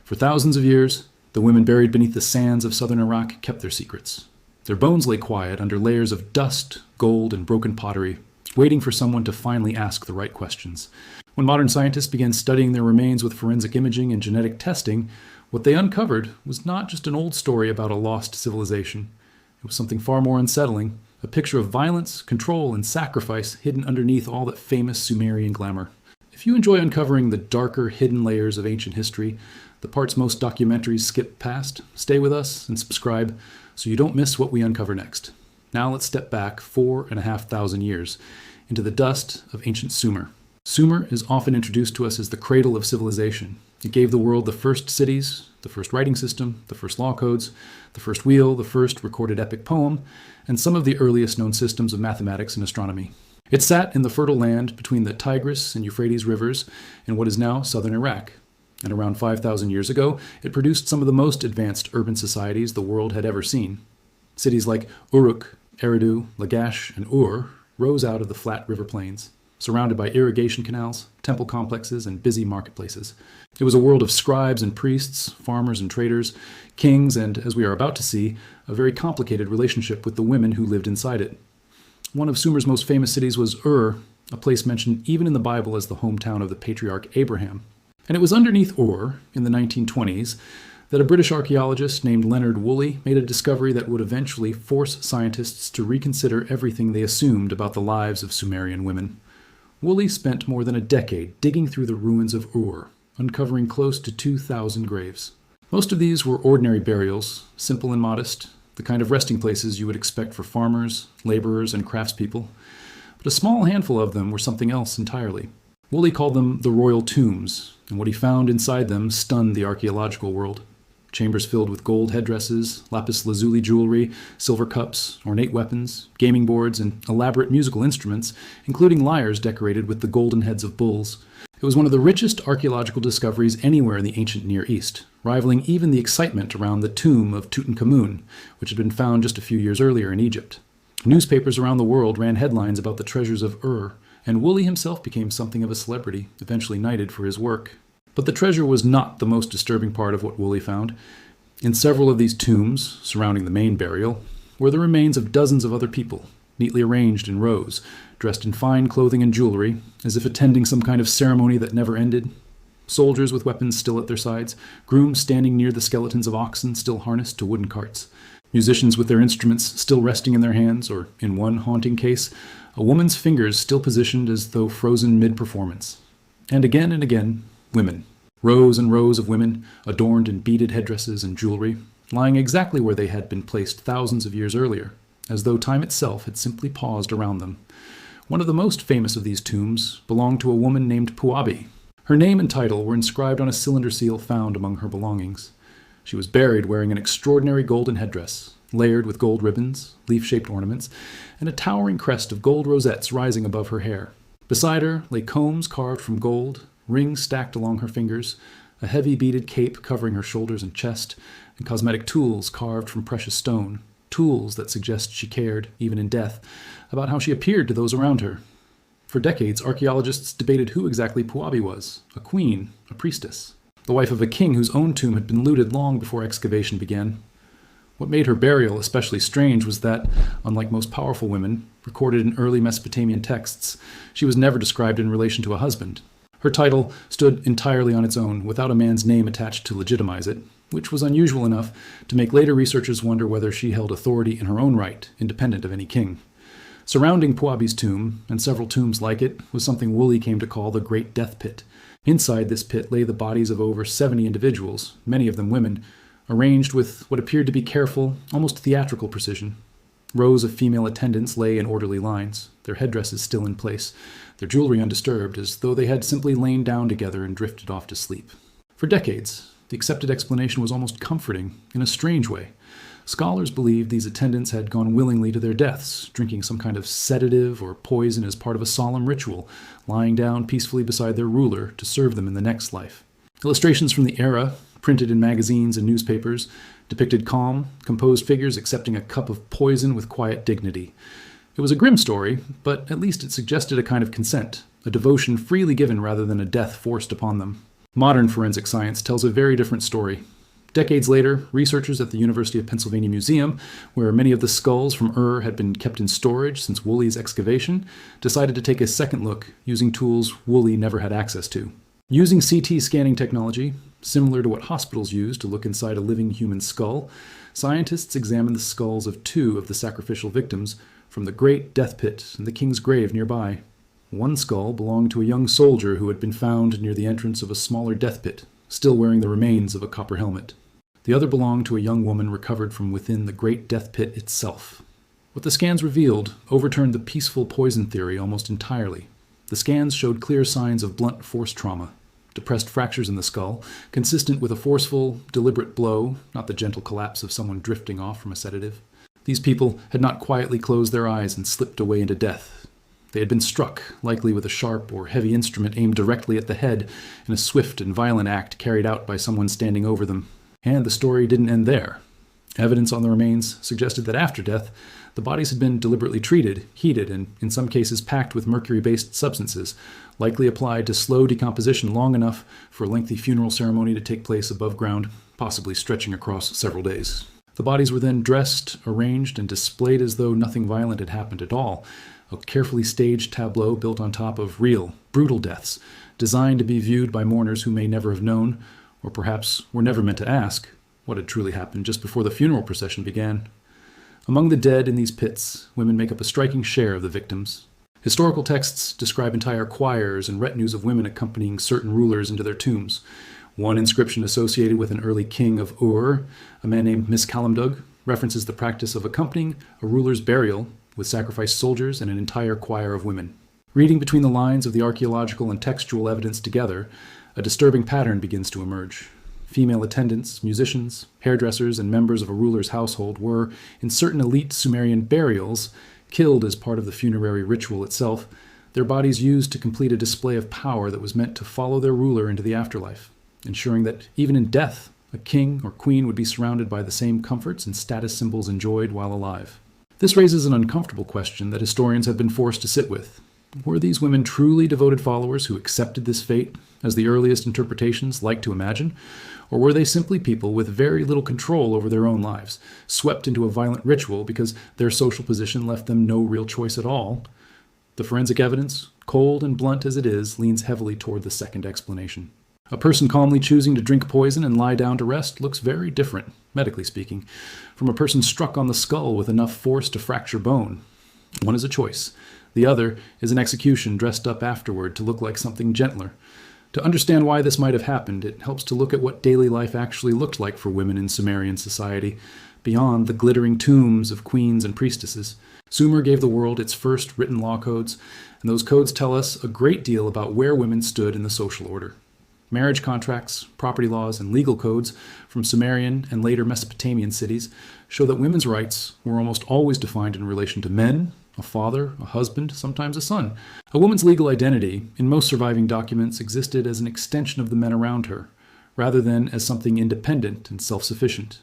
For thousands of years, the women buried beneath the sands of southern Iraq kept their secrets. Their bones lay quiet under layers of dust, gold, and broken pottery, waiting for someone to finally ask the right questions. When modern scientists began studying their remains with forensic imaging and genetic testing, what they uncovered was not just an old story about a lost civilization. It was something far more unsettling, a picture of violence, control, and sacrifice hidden underneath all that famous Sumerian glamour. If you enjoy uncovering the darker, hidden layers of ancient history, the parts most documentaries skip past, stay with us and subscribe so you don't miss what we uncover next. Now let's step back 4,500 years into the dust of ancient Sumer. Sumer is often introduced to us as the cradle of civilization. It gave the world the first cities, the first writing system, the first law codes, the first wheel, the first recorded epic poem, and some of the earliest known systems of mathematics and astronomy. It sat in the fertile land between the Tigris and Euphrates rivers in what is now southern Iraq. And around 5,000 years ago, it produced some of the most advanced urban societies the world had ever seen. Cities like Uruk, Eridu, Lagash, and Ur rose out of the flat river plains, surrounded by irrigation canals, temple complexes, and busy marketplaces. It was a world of scribes and priests, farmers and traders, kings, and, as we are about to see, a very complicated relationship with the women who lived inside it. One of Sumer's most famous cities was Ur, a place mentioned even in the Bible as the hometown of the patriarch Abraham. And it was underneath Ur, in the 1920s, that a British archaeologist named Leonard Woolley made a discovery that would eventually force scientists to reconsider everything they assumed about the lives of Sumerian women. Woolley spent more than a decade digging through the ruins of Ur, uncovering close to 2,000 graves. Most of these were ordinary burials, simple and modest, the kind of resting places you would expect for farmers, laborers, and craftspeople. But a small handful of them were something else entirely. Woolley called them the royal tombs, and what he found inside them stunned the archaeological world. Chambers filled with gold headdresses, lapis lazuli jewelry, silver cups, ornate weapons, gaming boards, and elaborate musical instruments, including lyres decorated with the golden heads of bulls. It was one of the richest archaeological discoveries anywhere in the ancient Near East, rivaling even the excitement around the tomb of Tutankhamun, which had been found just a few years earlier in Egypt. Newspapers around the world ran headlines about the treasures of Ur, and Woolley himself became something of a celebrity, eventually knighted for his work. But the treasure was not the most disturbing part of what Woolley found. In several of these tombs, surrounding the main burial, were the remains of dozens of other people, neatly arranged in rows, dressed in fine clothing and jewelry, as if attending some kind of ceremony that never ended. Soldiers with weapons still at their sides, grooms standing near the skeletons of oxen still harnessed to wooden carts, musicians with their instruments still resting in their hands, or, in one haunting case, a woman's fingers still positioned as though frozen mid-performance. And again, women. Rows and rows of women, adorned in beaded headdresses and jewelry, lying exactly where they had been placed thousands of years earlier, as though time itself had simply paused around them. One of the most famous of these tombs belonged to a woman named Puabi. Her name and title were inscribed on a cylinder seal found among her belongings. She was buried wearing an extraordinary golden headdress, layered with gold ribbons, leaf-shaped ornaments, and a towering crest of gold rosettes rising above her hair. Beside her lay combs carved from gold, rings stacked along her fingers, a heavy beaded cape covering her shoulders and chest, and cosmetic tools carved from precious stone, tools that suggest she cared, even in death, about how she appeared to those around her. For decades, archaeologists debated who exactly Puabi was, a queen, a priestess, the wife of a king whose own tomb had been looted long before excavation began. What made her burial especially strange was that, unlike most powerful women, recorded in early Mesopotamian texts, she was never described in relation to a husband. Her title stood entirely on its own, without a man's name attached to legitimize it, which was unusual enough to make later researchers wonder whether she held authority in her own right, independent of any king. Surrounding Puabi's tomb, and several tombs like it, was something Woolley came to call the Great Death Pit. Inside this pit lay the bodies of over 70 individuals, many of them women, arranged with what appeared to be careful, almost theatrical precision. Rows of female attendants lay in orderly lines, their headdresses still in place, their jewelry undisturbed, as though they had simply lain down together and drifted off to sleep. For decades, the accepted explanation was almost comforting, in a strange way. Scholars believed these attendants had gone willingly to their deaths, drinking some kind of sedative or poison as part of a solemn ritual, lying down peacefully beside their ruler to serve them in the next life. Illustrations from the era, printed in magazines and newspapers, depicted calm, composed figures accepting a cup of poison with quiet dignity. It was a grim story, but at least it suggested a kind of consent, a devotion freely given rather than a death forced upon them. Modern forensic science tells a very different story. Decades later, researchers at the University of Pennsylvania Museum, where many of the skulls from Ur had been kept in storage since Woolley's excavation, decided to take a second look using tools Woolley never had access to. Using CT scanning technology, similar to what hospitals use to look inside a living human skull, scientists examined the skulls of 2 of the sacrificial victims from the Great Death Pit and the King's Grave nearby. One skull belonged to a young soldier who had been found near the entrance of a smaller death pit, still wearing the remains of a copper helmet. The other belonged to a young woman recovered from within the Great Death Pit itself. What the scans revealed overturned the peaceful poison theory almost entirely. The scans showed clear signs of blunt force trauma, depressed fractures in the skull, consistent with a forceful, deliberate blow, not the gentle collapse of someone drifting off from a sedative. These people had not quietly closed their eyes and slipped away into death. They had been struck, likely with a sharp or heavy instrument aimed directly at the head, in a swift and violent act carried out by someone standing over them. And the story didn't end there. Evidence on the remains suggested that after death, the bodies had been deliberately treated, heated, and in some cases packed with mercury-based substances, likely applied to slow decomposition long enough for a lengthy funeral ceremony to take place above ground, possibly stretching across several days. The bodies were then dressed, arranged, and displayed as though nothing violent had happened at all, a carefully staged tableau built on top of real, brutal deaths, designed to be viewed by mourners who may never have known, or perhaps were never meant to ask, what had truly happened just before the funeral procession began. Among the dead in these pits, women make up a striking share of the victims. Historical texts describe entire choirs and retinues of women accompanying certain rulers into their tombs. One inscription associated with an early king of Ur, a man named Miscalamdug, references the practice of accompanying a ruler's burial with sacrificed soldiers and an entire choir of women. Reading between the lines of the archaeological and textual evidence together, a disturbing pattern begins to emerge. Female attendants, musicians, hairdressers, and members of a ruler's household were, in certain elite Sumerian burials, killed as part of the funerary ritual itself, their bodies used to complete a display of power that was meant to follow their ruler into the afterlife, ensuring that even in death, a king or queen would be surrounded by the same comforts and status symbols enjoyed while alive. This raises an uncomfortable question that historians have been forced to sit with. Were these women truly devoted followers who accepted this fate, as the earliest interpretations like to imagine? Or were they simply people with very little control over their own lives, swept into a violent ritual because their social position left them no real choice at all? The forensic evidence, cold and blunt as it is, leans heavily toward the second explanation. A person calmly choosing to drink poison and lie down to rest looks very different, medically speaking, from a person struck on the skull with enough force to fracture bone. One is a choice. The other is an execution dressed up afterward to look like something gentler. To understand why this might have happened, it helps to look at what daily life actually looked like for women in Sumerian society, beyond the glittering tombs of queens and priestesses. Sumer gave the world its first written law codes, and those codes tell us a great deal about where women stood in the social order. Marriage contracts, property laws, and legal codes from Sumerian and later Mesopotamian cities show that women's rights were almost always defined in relation to men, a father, a husband, sometimes a son. A woman's legal identity, in most surviving documents, existed as an extension of the men around her, rather than as something independent and self-sufficient.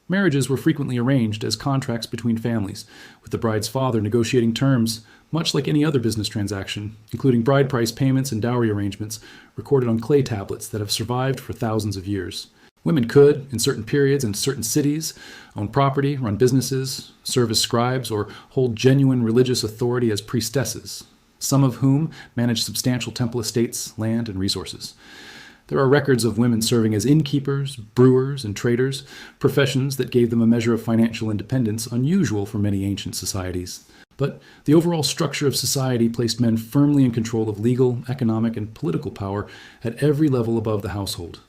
Marriages were frequently arranged as contracts between families, with the bride's father negotiating terms, much like any other business transaction, including bride price payments and dowry arrangements recorded on clay tablets that have survived for thousands of years. Women could, in certain periods and certain cities, own property, run businesses, serve as scribes, or hold genuine religious authority as priestesses, some of whom managed substantial temple estates, land, and resources. There are records of women serving as innkeepers, brewers, and traders, professions that gave them a measure of financial independence unusual for many ancient societies. But the overall structure of society placed men firmly in control of legal, economic, and political power at every level above the household.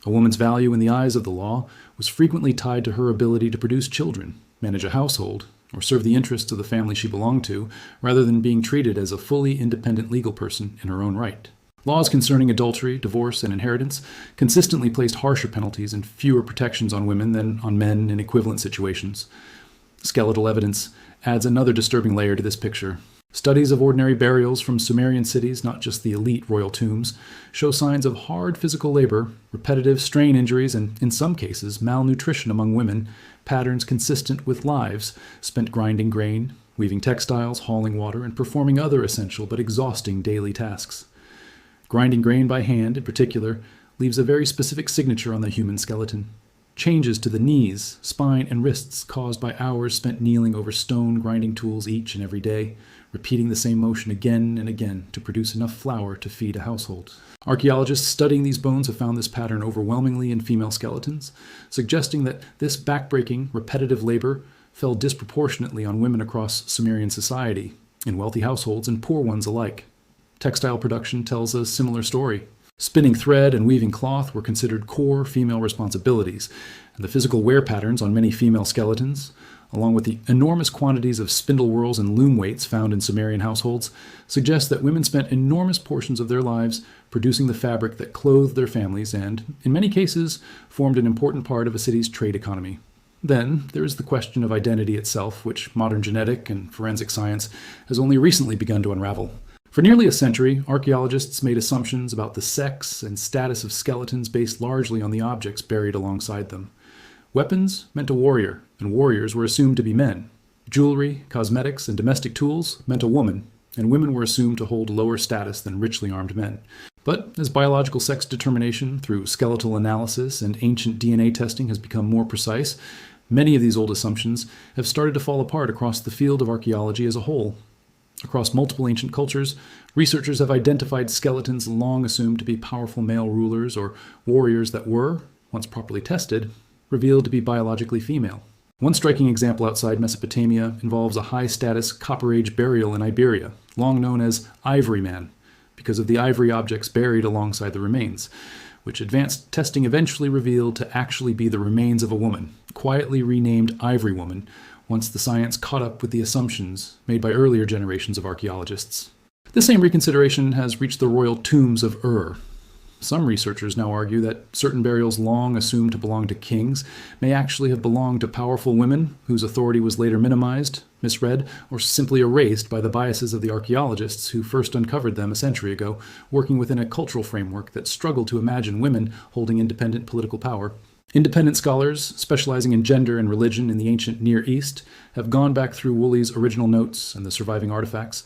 A woman's value in the eyes of the law was frequently tied to her ability to produce children, manage a household, or serve the interests of the family she belonged to, rather than being treated as a fully independent legal person in her own right. Laws concerning adultery, divorce, and inheritance consistently placed harsher penalties and fewer protections on women than on men in equivalent situations. Skeletal evidence adds another disturbing layer to this picture. Studies of ordinary burials from Sumerian cities, not just the elite royal tombs, show signs of hard physical labor, repetitive strain injuries, and, in some cases, malnutrition among women, patterns consistent with lives spent grinding grain, weaving textiles, hauling water, and performing other essential but exhausting daily tasks. Grinding grain by hand, in particular, leaves a very specific signature on the human skeleton. Changes to the knees, spine, and wrists caused by hours spent kneeling over stone grinding tools each and every day, repeating the same motion again and again to produce enough flour to feed a household. Archaeologists studying these bones have found this pattern overwhelmingly in female skeletons, suggesting that this backbreaking, repetitive labor fell disproportionately on women across Sumerian society, in wealthy households and poor ones alike. Textile production tells a similar story. Spinning thread and weaving cloth were considered core female responsibilities, and the physical wear patterns on many female skeletons, along with the enormous quantities of spindle whorls and loom weights found in Sumerian households, suggest that women spent enormous portions of their lives producing the fabric that clothed their families and, in many cases, formed an important part of a city's trade economy. Then, there is the question of identity itself, which modern genetic and forensic science has only recently begun to unravel. For nearly a century, archaeologists made assumptions about the sex and status of skeletons based largely on the objects buried alongside them. Weapons meant a warrior, and warriors were assumed to be men. Jewelry, cosmetics, and domestic tools meant a woman, and women were assumed to hold lower status than richly armed men. But as biological sex determination through skeletal analysis and ancient DNA testing has become more precise, many of these old assumptions have started to fall apart across the field of archaeology as a whole. Across multiple ancient cultures, researchers have identified skeletons long assumed to be powerful male rulers or warriors that were, once properly tested, revealed to be biologically female. One striking example outside Mesopotamia involves a high-status Copper Age burial in Iberia, long known as Ivory Man, because of the ivory objects buried alongside the remains, which advanced testing eventually revealed to actually be the remains of a woman, quietly renamed Ivory Woman, once the science caught up with the assumptions made by earlier generations of archaeologists. The same reconsideration has reached the royal tombs of Ur. Some researchers now argue that certain burials long assumed to belong to kings may actually have belonged to powerful women whose authority was later minimized, misread, or simply erased by the biases of the archaeologists who first uncovered them a century ago, working within a cultural framework that struggled to imagine women holding independent political power. Independent scholars, specializing in gender and religion in the ancient Near East, have gone back through Woolley's original notes and the surviving artifacts,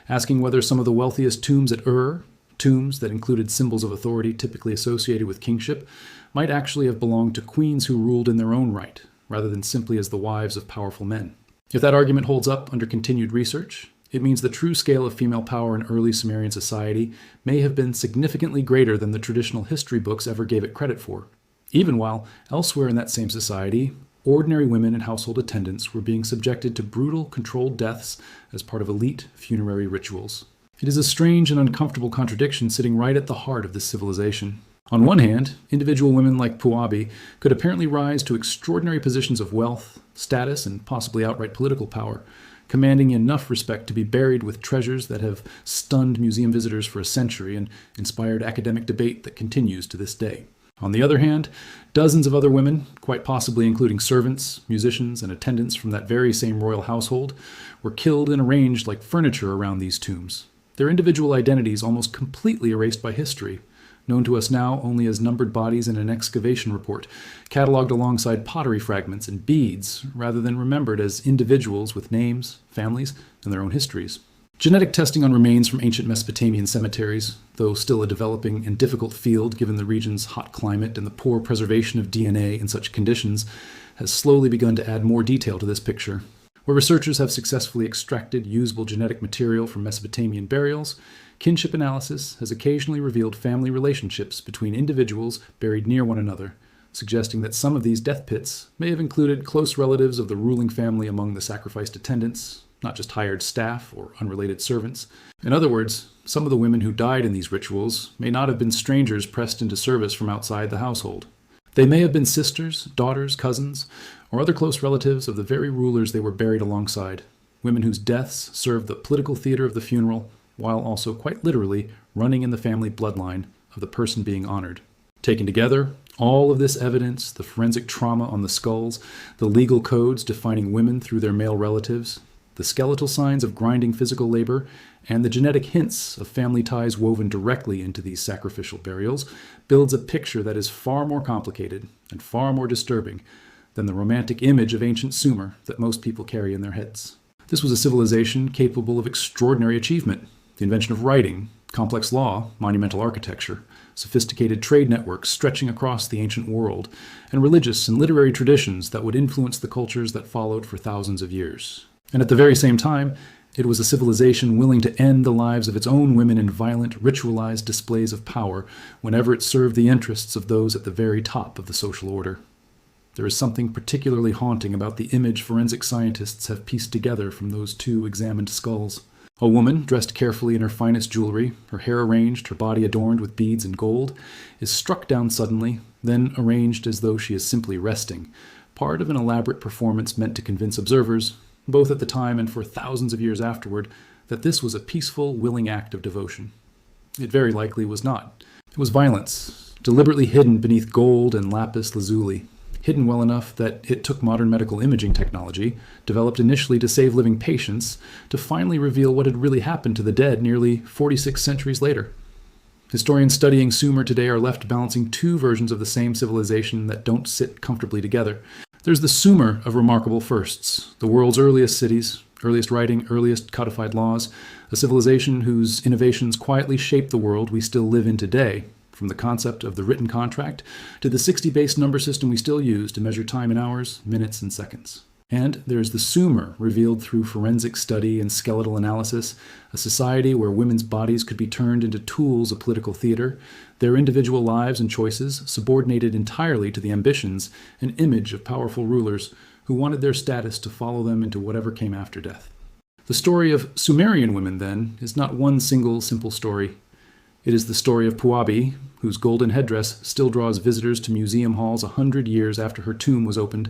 asking whether some of the wealthiest tombs at Ur, tombs that included symbols of authority typically associated with kingship, might actually have belonged to queens who ruled in their own right, rather than simply as the wives of powerful men. If that argument holds up under continued research, it means the true scale of female power in early Sumerian society may have been significantly greater than the traditional history books ever gave it credit for, even while, elsewhere in that same society, ordinary women and household attendants were being subjected to brutal, controlled deaths as part of elite funerary rituals. It is a strange and uncomfortable contradiction sitting right at the heart of this civilization. On one hand, individual women like Puabi could apparently rise to extraordinary positions of wealth, status, and possibly outright political power, commanding enough respect to be buried with treasures that have stunned museum visitors for a century and inspired academic debate that continues to this day. On the other hand, dozens of other women, quite possibly including servants, musicians, and attendants from that very same royal household, were killed and arranged like furniture around these tombs, their individual identities almost completely erased by history, known to us now only as numbered bodies in an excavation report, cataloged alongside pottery fragments and beads, rather than remembered as individuals with names, families, and their own histories. Genetic testing on remains from ancient Mesopotamian cemeteries, though still a developing and difficult field given the region's hot climate and the poor preservation of DNA in such conditions, has slowly begun to add more detail to this picture. Where researchers have successfully extracted usable genetic material from Mesopotamian burials, kinship analysis has occasionally revealed family relationships between individuals buried near one another, suggesting that some of these death pits may have included close relatives of the ruling family among the sacrificed attendants, not just hired staff or unrelated servants. In other words, some of the women who died in these rituals may not have been strangers pressed into service from outside the household. They may have been sisters, daughters, cousins, or other close relatives of the very rulers they were buried alongside, women whose deaths served the political theater of the funeral, while also quite literally running in the family bloodline of the person being honored. Taken together, all of this evidence, the forensic trauma on the skulls, the legal codes defining women through their male relatives, the skeletal signs of grinding physical labor, and the genetic hints of family ties woven directly into these sacrificial burials, builds a picture that is far more complicated and far more disturbing than the romantic image of ancient Sumer that most people carry in their heads. This was a civilization capable of extraordinary achievement: the invention of writing, Complex law, monumental architecture, sophisticated trade networks stretching across the ancient world, and religious and literary traditions that would influence the cultures that followed for thousands of years. And at the very same time, it was a civilization willing to end the lives of its own women in violent, ritualized displays of power whenever it served the interests of those at the very top of the social order. There is something particularly haunting about the image forensic scientists have pieced together from those two examined skulls. A woman, dressed carefully in her finest jewelry, her hair arranged, her body adorned with beads and gold, is struck down suddenly, then arranged as though she is simply resting, part of an elaborate performance meant to convince observers, both at the time and for thousands of years afterward, that this was a peaceful, willing act of devotion. It very likely was not. It was violence, deliberately hidden beneath gold and lapis lazuli, hidden well enough that it took modern medical imaging technology, developed initially to save living patients, to finally reveal what had really happened to the dead nearly 46 centuries later. Historians studying Sumer today are left balancing two versions of the same civilization that don't sit comfortably together. There's the Sumer of remarkable firsts, the world's earliest cities, earliest writing, earliest codified laws, a civilization whose innovations quietly shaped the world we still live in today, from the concept of the written contract to the 60-base number system we still use to measure time in hours, minutes, and seconds. And there's the Sumer, revealed through forensic study and skeletal analysis, a society where women's bodies could be turned into tools of political theater, their individual lives and choices subordinated entirely to the ambitions and image of powerful rulers who wanted their status to follow them into whatever came after death. The story of Sumerian women, then, is not one single simple story. It is the story of Puabi, whose golden headdress still draws visitors to museum halls 100 years after her tomb was opened,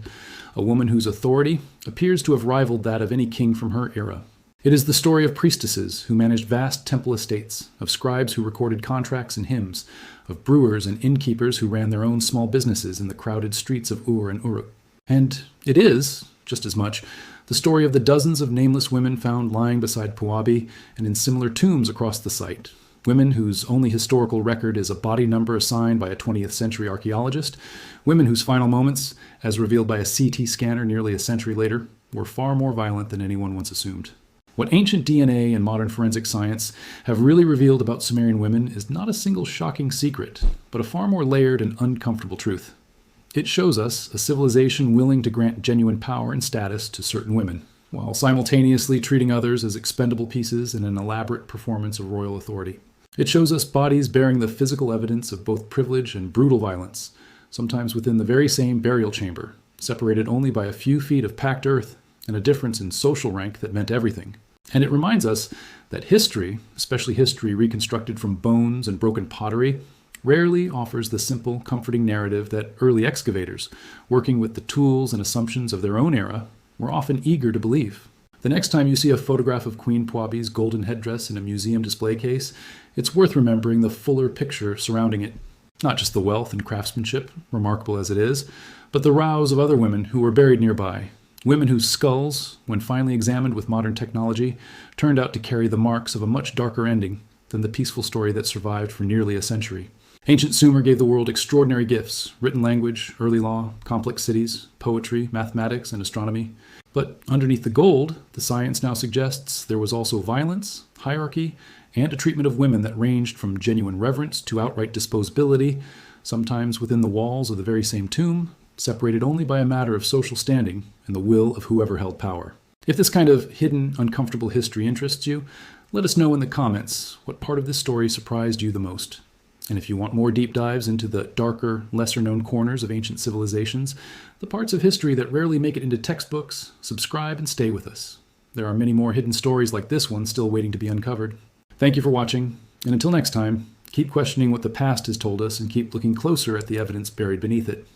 a woman whose authority appears to have rivaled that of any king from her era. It is the story of priestesses who managed vast temple estates, of scribes who recorded contracts and hymns, of brewers and innkeepers who ran their own small businesses in the crowded streets of Ur and Uruk. And it is, just as much, the story of the dozens of nameless women found lying beside Puabi and in similar tombs across the site. Women whose only historical record is a body number assigned by a 20th century archaeologist, women whose final moments, as revealed by a CT scanner nearly a century later, were far more violent than anyone once assumed. What ancient DNA and modern forensic science have really revealed about Sumerian women is not a single shocking secret, but a far more layered and uncomfortable truth. It shows us a civilization willing to grant genuine power and status to certain women, while simultaneously treating others as expendable pieces in an elaborate performance of royal authority. It shows us bodies bearing the physical evidence of both privilege and brutal violence, sometimes within the very same burial chamber, separated only by a few feet of packed earth and a difference in social rank that meant everything. And it reminds us that history, especially history reconstructed from bones and broken pottery, rarely offers the simple, comforting narrative that early excavators, working with the tools and assumptions of their own era, were often eager to believe. The next time you see a photograph of Queen Puabi's golden headdress in a museum display case, it's worth remembering the fuller picture surrounding it. Not just the wealth and craftsmanship, remarkable as it is, but the rows of other women who were buried nearby. Women whose skulls, when finally examined with modern technology, turned out to carry the marks of a much darker ending than the peaceful story that survived for nearly a century. Ancient Sumer gave the world extraordinary gifts: written language, early law, complex cities, poetry, mathematics, and astronomy. But underneath the gold, the science now suggests there was also violence, hierarchy, and a treatment of women that ranged from genuine reverence to outright disposability, sometimes within the walls of the very same tomb, separated only by a matter of social standing and the will of whoever held power. If this kind of hidden, uncomfortable history interests you, let us know in the comments what part of this story surprised you the most. And if you want more deep dives into the darker, lesser-known corners of ancient civilizations, the parts of history that rarely make it into textbooks, subscribe and stay with us. There are many more hidden stories like this one still waiting to be uncovered. Thank you for watching, and until next time, keep questioning what the past has told us and keep looking closer at the evidence buried beneath it.